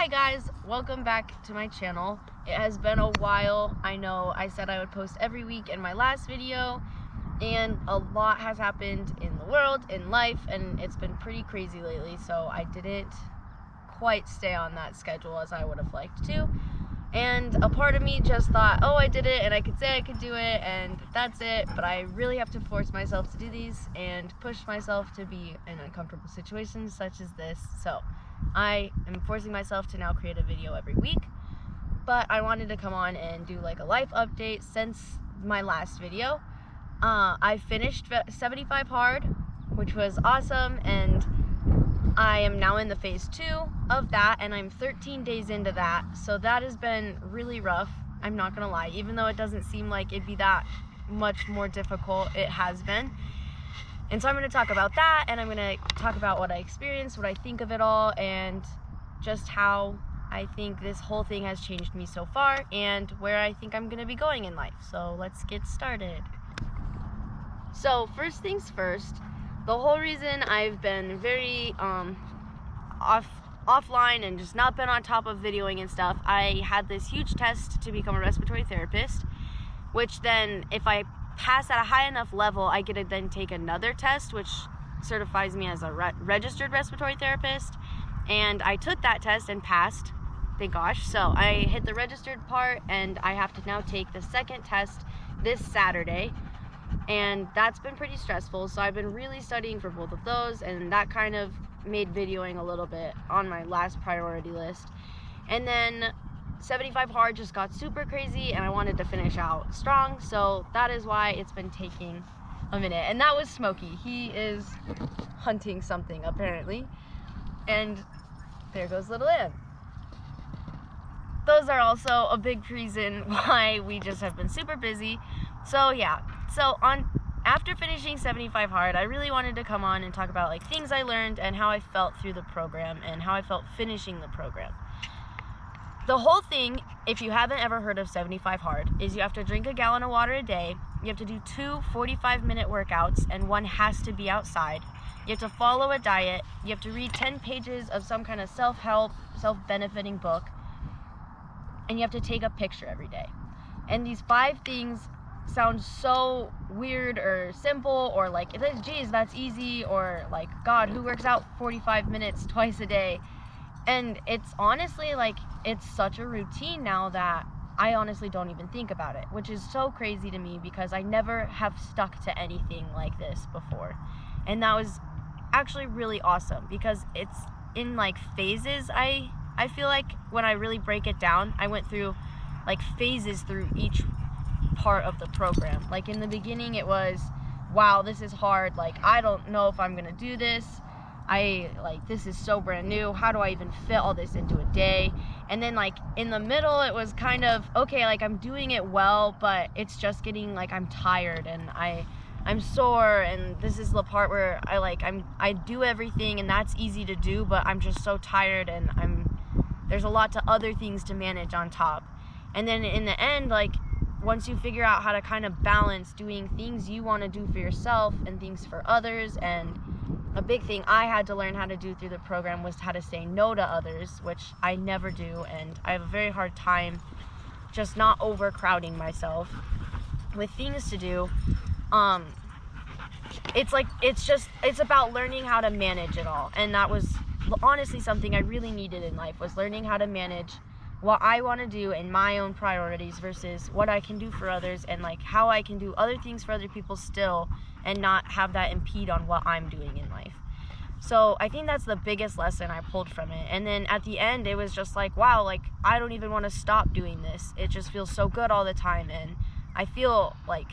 Hi guys, welcome back to my channel. It has been a while. I know I said I would post every week in my last video, and a lot has happened in the world, in life, and it's been pretty crazy lately, so I didn't quite stay on that schedule as I would have liked to. And a part of me just thought, oh, I did it, and I could say I could do it, and that's it, but I really have to force myself to do these and push myself to be in uncomfortable situations such as this. So I am forcing myself to now create a video every week, but I wanted to come on and do like a life update since my last video. I finished 75 hard, which was awesome, and I am now in the phase 2 of that, and I'm 13 days into that, so that has been really rough. I'm not gonna lie, even though it doesn't seem like it'd be that much more difficult, it has been. And so I'm going to talk about that, and I'm going to talk about what I experienced, what I think of it all, and just how I think this whole thing has changed me so far, and where I think I'm going to be going in life. So let's get started. So first things first, the whole reason I've been very offline and just not been on top of videoing and stuff, I had this huge test to become a respiratory therapist, which then if I pass at a high enough level, I get to then take another test which certifies me as a registered respiratory therapist, and I took that test and passed, thank gosh. So I hit the registered part, and I have to now take the second test this Saturday, and that's been pretty stressful. So I've been really studying for both of those, and that kind of made videoing a little bit on my last priority list. And then 75 hard just got super crazy, and I wanted to finish out strong, so that is why it's been taking a minute. And that was Smokey. He is hunting something apparently, and there goes little Ann. Those are also a big reason why we just have been super busy. So yeah, so after finishing 75 hard, I really wanted to come on and talk about like things I learned and how I felt through the program and how I felt finishing the program. The whole thing, if you haven't ever heard of 75 hard, is you have to drink a gallon of water a day, you have to do 2 45-minute workouts, and one has to be outside. You have to follow a diet, you have to read 10 pages of some kind of self-help, self-benefiting book, and you have to take a picture every day. And these 5 things sound so weird or simple, or like, geez, that's easy, or like, God, who works out 45 minutes twice a day? And it's honestly like, it's such a routine now that I honestly don't even think about it, which is so crazy to me because I never have stuck to anything like this before. And that was actually really awesome because it's in like phases. I feel like when I really break it down, I went through like phases through each part of the program. Like in the beginning it was, wow, this is hard, like I don't know if I'm gonna do this. This is so brand new, how do I even fit all this into a day? And then like in the middle it was kind of, okay, like I'm doing it well, but it's just getting like, I'm tired and I'm sore, and this is the part where I do everything and that's easy to do, but I'm just so tired, and there's a lot to other things to manage on top. And then in the end, like once you figure out how to kind of balance doing things you want to do for yourself and things for others, and a big thing I had to learn how to do through the program was how to say no to others, which I never do, and I have a very hard time just not overcrowding myself with things to do. It's about learning how to manage it all, and that was honestly something I really needed in life, was learning how to manage what I want to do and my own priorities versus what I can do for others, and like how I can do other things for other people still and not have that impede on what I'm doing in life. So I think that's the biggest lesson I pulled from it. And then at the end it was just like, wow, like I don't even want to stop doing this. It just feels so good all the time, and I feel like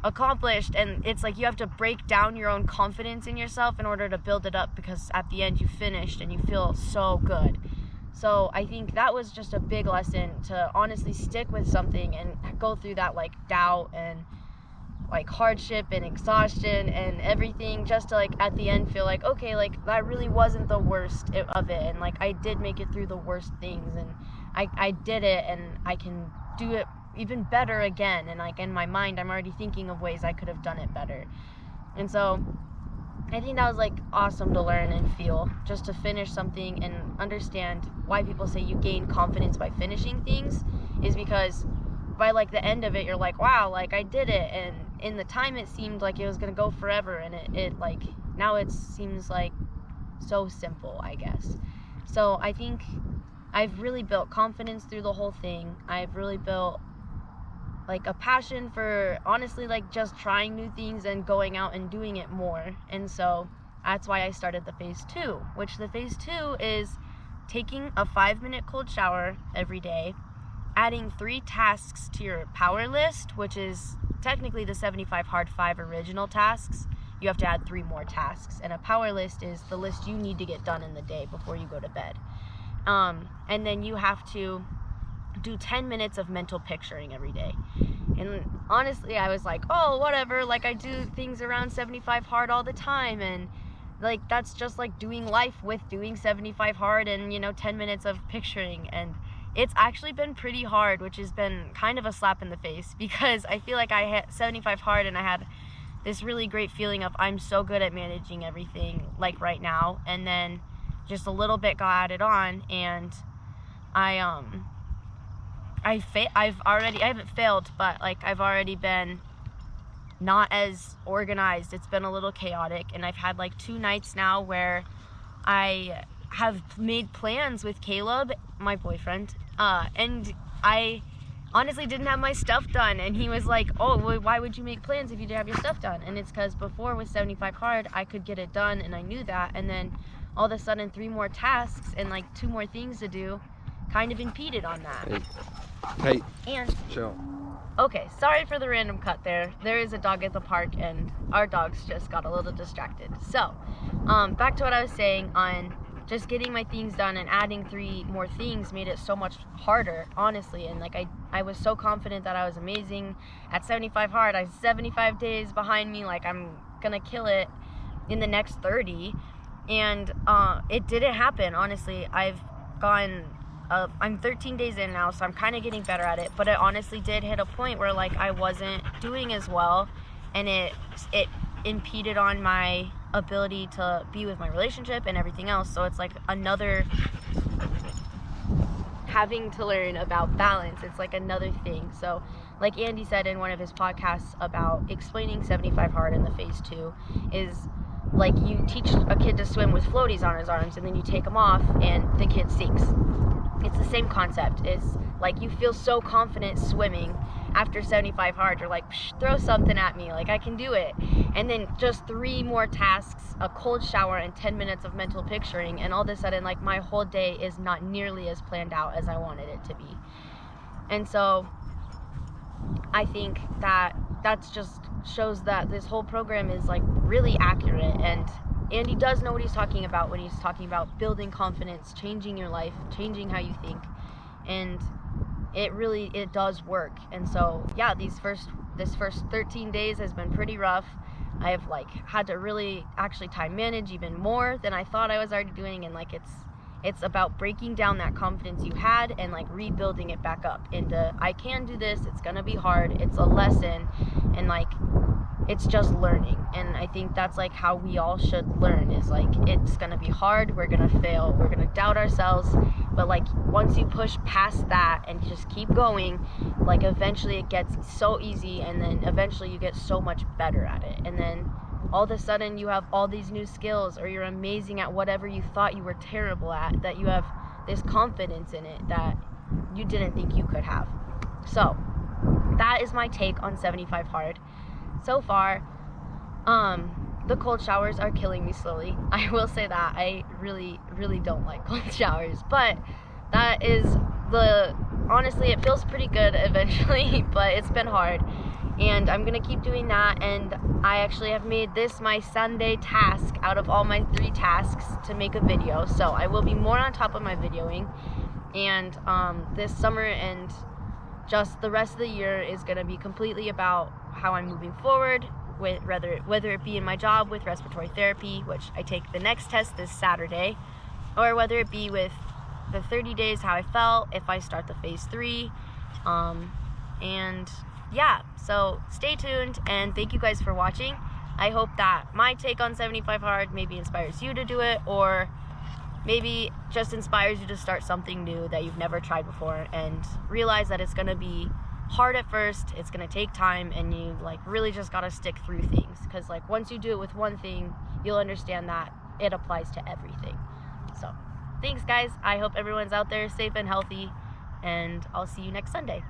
accomplished. And it's like you have to break down your own confidence in yourself in order to build it up, because at the end you finished and you feel so good. So I think that was just a big lesson, to honestly stick with something and go through that like doubt and like hardship and exhaustion and everything, just to like at the end feel like, okay, like that really wasn't the worst of it, and like I did make it through the worst things, and I did it, and I can do it even better again. And like in my mind I'm already thinking of ways I could have done it better. And so I think that was like awesome to learn and feel, just to finish something and understand why people say you gain confidence by finishing things, is because by like the end of it you're like, wow, like I did it, and in the time it seemed like it was gonna go forever, and it like now it seems like so simple, I guess. So I think I've really built confidence through the whole thing. I've really built like a passion for, honestly, like just trying new things and going out and doing it more. And so that's why I started the phase 2, which the phase 2 is taking a 5-minute cold shower every day, adding 3 tasks to your power list, which is technically the 75 hard 5 original tasks. You have to add 3 more tasks, and a power list is the list you need to get done in the day before you go to bed. And then you have to do 10 minutes of mental picturing every day. And honestly, I was like, oh, whatever, like I do things around 75 hard all the time, and like that's just like doing life with doing 75 hard and 10 minutes of picturing. And it's actually been pretty hard, which has been kind of a slap in the face, because I feel like I hit 75 hard and I had this really great feeling of I'm so good at managing everything like right now, and then just a little bit got added on, and I haven't failed, but like I've already been not as organized. It's been a little chaotic, and I've had like 2 nights now where I have made plans with Caleb, my boyfriend, and I honestly didn't have my stuff done, and he was like, oh, well, why would you make plans if you didn't have your stuff done? And it's because before with 75 hard I could get it done, and I knew that, and then all of a sudden 3 more tasks and like 2 more things to do kind of impeded on that. Hey, and chill. Okay, sorry for the random cut there. There is a dog at the park, and our dogs just got a little distracted. So, back to what I was saying on just getting my things done, and adding 3 more things made it so much harder, honestly. And like I was so confident that I was amazing at 75 hard. I have 75 days behind me, like I'm gonna kill it in the next 30. And it didn't happen, honestly. I'm 13 days in now, so I'm kind of getting better at it, but it honestly did hit a point where like I wasn't doing as well, and it impeded on my ability to be with my relationship and everything else. So it's like another having to learn about balance. It's like another thing. So like Andy said in one of his podcasts about explaining 75 hard in the phase 2 is like you teach a kid to swim with floaties on his arms, and then you take them off and the kid sinks. It's the same concept. It's like you feel so confident swimming after 75 hard. You're like, throw something at me, like I can do it. And then just 3 more tasks, a cold shower, and 10 minutes of mental picturing, and all of a sudden like my whole day is not nearly as planned out as I wanted it to be. And so I think that's just shows that this whole program is like really accurate, and Andy does know what he's talking about when he's talking about building confidence, changing your life, changing how you think, and it does work. And so yeah, this first 13 days has been pretty rough. I have like had to really actually time manage even more than I thought I was already doing, and like it's about breaking down that confidence you had and like rebuilding it back up into I can do this. It's gonna be hard, it's a lesson, and like it's just learning. And I think that's like how we all should learn, is like it's gonna be hard, we're gonna fail, we're gonna doubt ourselves, but like once you push past that and just keep going, like eventually it gets so easy, and then eventually you get so much better at it, and then all of a sudden you have all these new skills, or you're amazing at whatever you thought you were terrible at, that you have this confidence in it that you didn't think you could have. So that is my take on 75 hard. So far, the cold showers are killing me slowly. I will say that. I really, really don't like cold showers, but that is honestly, it feels pretty good eventually, but it's been hard. And I'm gonna keep doing that, and I actually have made this my Sunday task out of all my 3 tasks to make a video. So I will be more on top of my videoing, and this summer and just the rest of the year is gonna be completely about how I'm moving forward with whether it be in my job with respiratory therapy, which I take the next test this Saturday, or whether it be with the 30 days, how I felt if I start the phase 3, and yeah, so stay tuned, and thank you guys for watching. I hope that my take on 75 Hard maybe inspires you to do it, or maybe just inspires you to start something new that you've never tried before, and realize that it's going to be hard at first, it's going to take time, and you like really just got to stick through things, because like once you do it with one thing, you'll understand that it applies to everything. So thanks guys, I hope everyone's out there safe and healthy, and I'll see you next Sunday.